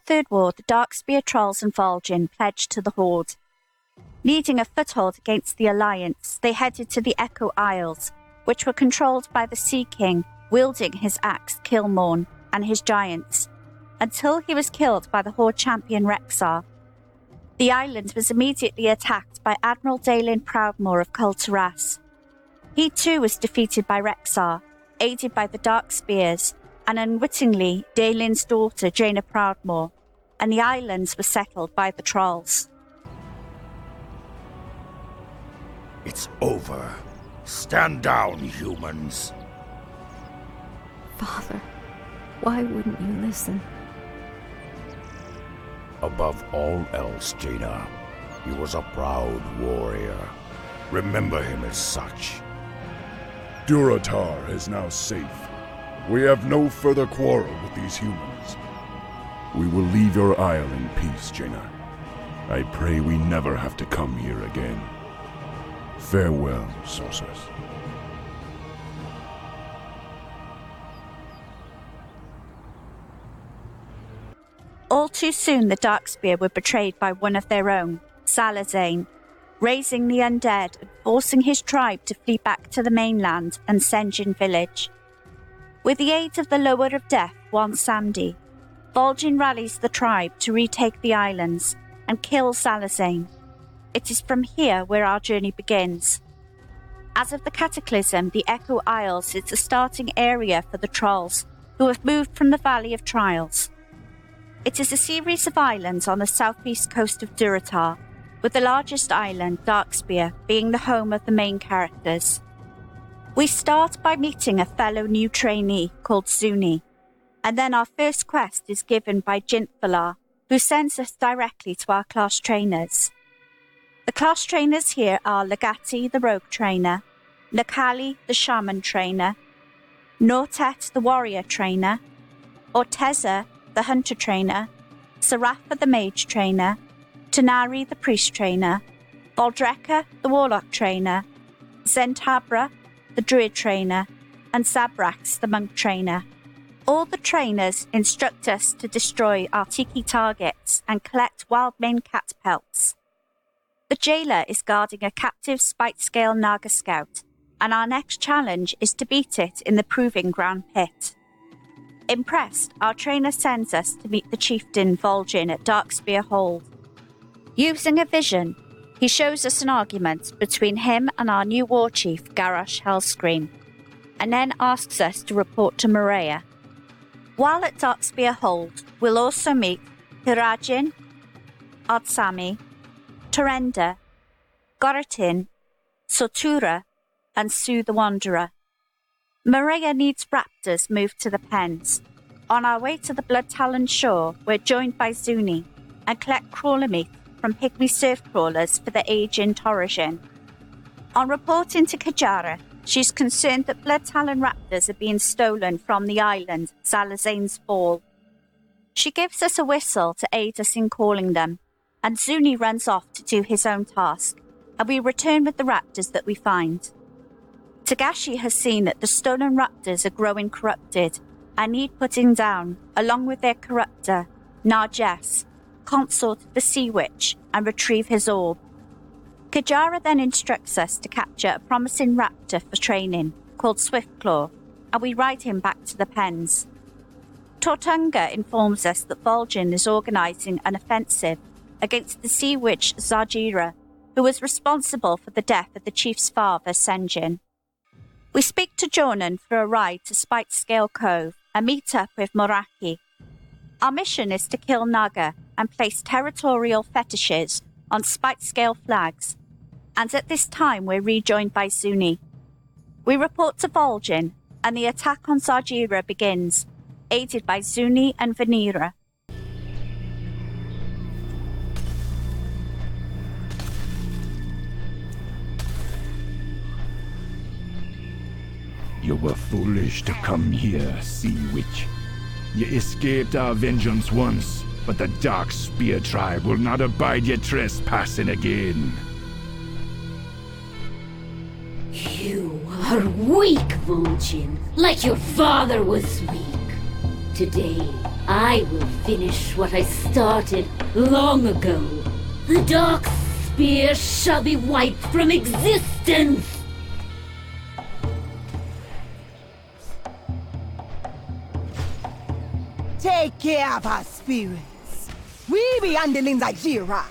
Third War, the Darkspear trolls and Vol'jin pledged to the Horde. Needing a foothold against the Alliance, they headed to the Echo Isles, which were controlled by the Sea King, wielding his axe Kilmorn and his giants, until he was killed by the Horde champion Rexxar. The island was immediately attacked by Admiral Daelin Proudmoore of Kulturas. He too was defeated by Rexxar, aided by the Darkspears, and unwittingly Daelin's daughter Jaina Proudmoore, and the islands were settled by the Trolls. It's over. Stand down, humans. Father, why wouldn't you listen? Above all else, Jaina, he was a proud warrior. Remember him as such. Durotar is now safe. We have no further quarrel with these humans. We will leave your isle in peace, Jaina. I pray we never have to come here again. Farewell, Sosos. All too soon the Darkspear were betrayed by one of their own, Salazane, raising the undead and forcing his tribe to flee back to the mainland and Sen'jin village. With the aid of the Lower of Death, Juan Samdi, Vol'jin rallies the tribe to retake the islands and kill Salazane. It is from here where our journey begins. As of the Cataclysm, the Echo Isles is the starting area for the Trolls, who have moved from the Valley of Trials. It is a series of islands on the southeast coast of Durotar, with the largest island, Darkspear, being the home of the main characters. We start by meeting a fellow new trainee called Zuni, and then our first quest is given by Jintvalar, who sends us directly to our class trainers. The class trainers here are Legati, the rogue trainer, Nakali, the shaman trainer, Nortet, the warrior trainer, Orteza, the hunter trainer, Sarafa, the mage trainer, Tanari, the priest trainer, Voldreka, the warlock trainer, Zentabra, the druid trainer, and Zabrax, the monk trainer. All the trainers instruct us to destroy our tiki targets and collect wild mane cat pelts. The jailer is guarding a captive spite-scale Naga scout, and our next challenge is to beat it in the proving ground pit. Impressed, our trainer sends us to meet the chieftain Vol'jin at Darkspear Hold. Using a vision, he shows us an argument between him and our new war chief Garrosh Hellscream, and then asks us to report to Maria. While at Darkspear Hold, we'll also meet Hirajin, Ardsami, Torenda, Goratin, Sotura, and Su the Wanderer. Maria needs raptors moved to the pens. On our way to the blood-taloned shore, we're joined by Zuni and collect crawler meat from pygmy surf crawlers for the Aegean Torosian. On reporting to Kajara, she's concerned that blood-talon raptors are being stolen from the island, Salazane's Fall. She gives us a whistle to aid us in calling them, and Zuni runs off to do his own task, and we return with the raptors that we find. Tagashi has seen that the stolen raptors are growing corrupted and need putting down, along with their corruptor, Narges, consort of the Sea Witch, and retrieve his orb. Kajara then instructs us to capture a promising raptor for training, called Swiftclaw, and we ride him back to the pens. Tortunga informs us that Vol'jin is organising an offensive against the Sea Witch Zarjira, who was responsible for the death of the chief's father, Sen'jin. We speak to Jonan for a ride to Spitescale Cove and meet up with Moraki. Our mission is to kill Naga and place territorial fetishes on Spitescale flags, and at this time we're rejoined by Zuni. We report to Vol'jin, and the attack on Zarjira begins, aided by Zuni and Vanira. You were foolish to come here, Sea Witch. You escaped our vengeance once, but the Darkspear tribe will not abide your trespassing again. You are weak, Vol'jin, like your father was weak. Today, I will finish what I started long ago. The Darkspear shall be wiped from existence! Take care of our spirits. We be handling Zajira.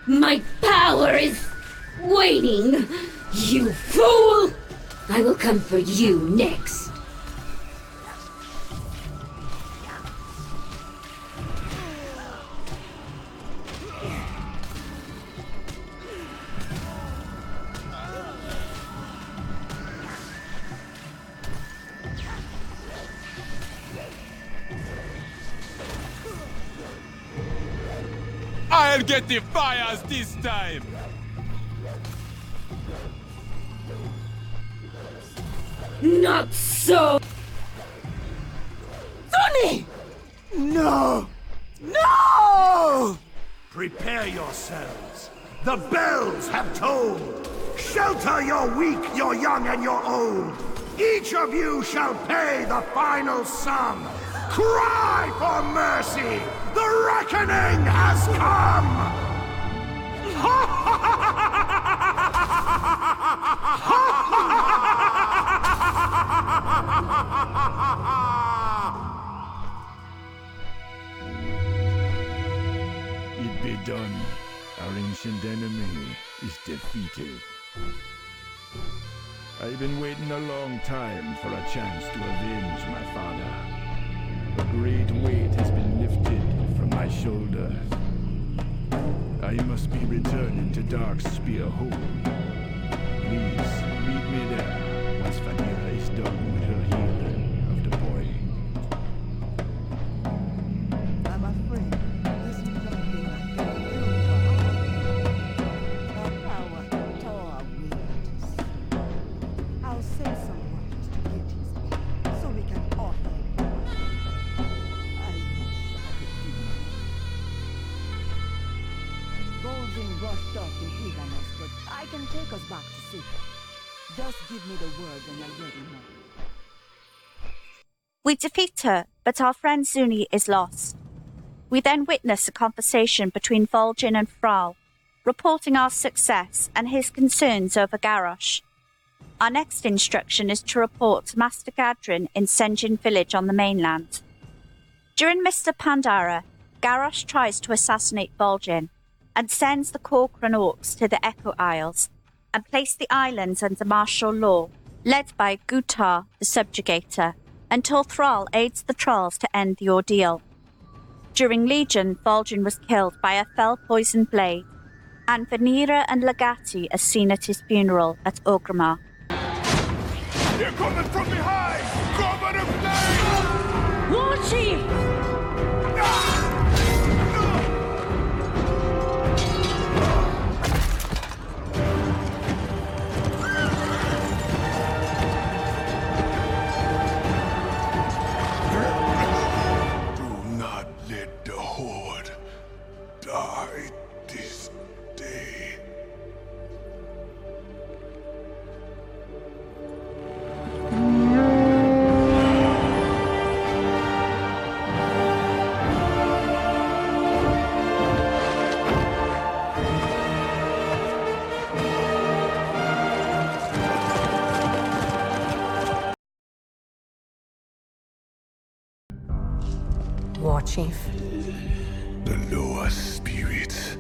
My power is waning! You fool! I will come for you next. I'll get the fires this time! Not so! Sonny! No! No! Prepare yourselves. The bells have tolled. Shelter your weak, your young, and your old. Each of you shall pay the final sum. Cry for mercy! The reckoning has come! It be done. Our ancient enemy is defeated. I've been waiting a long time for a chance to avenge my father. A great weight has been lifted from my shoulders. I must be returning to Darkspear home. Please, meet me there once Vanilla is done with her healing of the boy. I'm afraid there's nothing I can do for our power tore wings. I'll send someone to get his body so we can offer it. I wish I could do more. Vol'jin rushed off in eagerness, but I can take us back to safety. Just give me the word when you're ready now. We defeat her, but our friend Zuni is lost. We then witness a conversation between Vol'jin and Thrall, reporting our success and his concerns over Garrosh. Our next instruction is to report to Master Gadrin in Sen'jin village on the mainland. During Mr. Pandara, Garrosh tries to assassinate Vol'jin and sends the Corcoran Orcs to the Echo Isles and place the islands under martial law, led by Gutar the Subjugator, until Thrall aids the Trolls to end the ordeal. During Legion, Vol'jin was killed by a fell-poisoned blade, and Vanira and Legati are seen at his funeral at Orgrimmar. They're coming from behind! Cover the flame! War Chief! Do not let the Horde die this day. War Chief. The lower spirits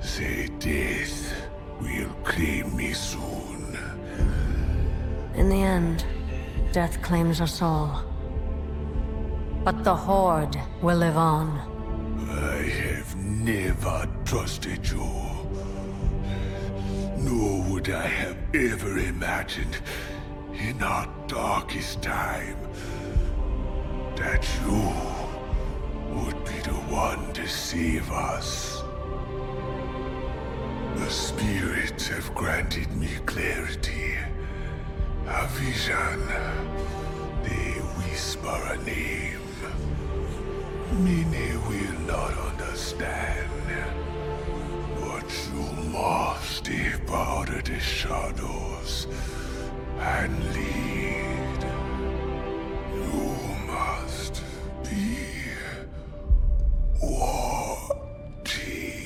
say death will claim me soon. In the end, death claims us all. But the Horde will live on. I have never trusted you. Nor would I have ever imagined in our darkest time, that you would be the one to save us. The spirits have granted me clarity, a vision. They whisper a name. Many will not understand, but you must step out of the shadows and lead. You must be war chief.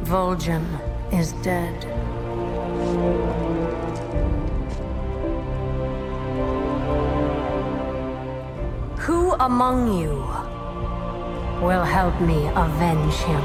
Vol'jin is dead. Who among you will help me avenge him?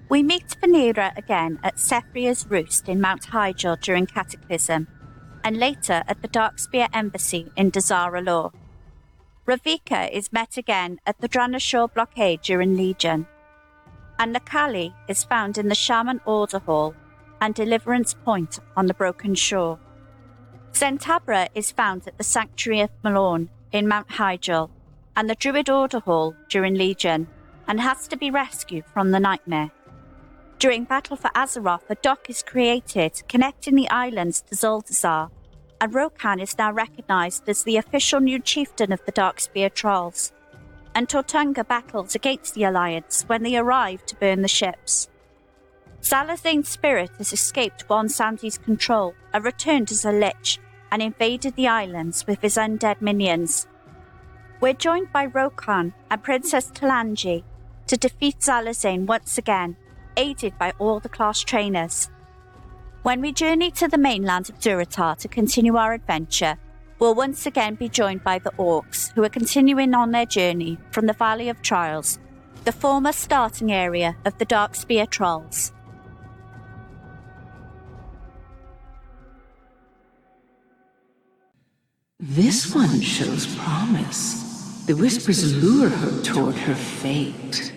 We meet Vanera again at Sephiroth's roost in Mount Hyjal during Cataclysm, and later at the Darkspear embassy in Dazara Law. Ravika is met again at the Dranashore blockade during Legion, and Nakali is found in the Shaman Order Hall and Deliverance Point on the Broken Shore. Zentabra is found at the Sanctuary of Malorn in Mount Hyjal and the Druid Order Hall during Legion, and has to be rescued from the nightmare. During Battle for Azeroth, a dock is created connecting the islands to Zuldazar, and Rokan is now recognised as the official new chieftain of the Darkspear Trolls, and Tortunga battles against the Alliance when they arrive to burn the ships. Salazane's spirit has escaped Bonsandri's control and returned as a lich and invaded the islands with his undead minions. We're joined by Rokan and Princess Talanji to defeat Salazane once again, aided by all the class trainers. When we journey to the mainland of Durotar to continue our adventure, we'll once again be joined by the Orcs, who are continuing on their journey from the Valley of Trials, the former starting area of the Darkspear Trolls. This one shows promise. The whispers lure her toward her fate.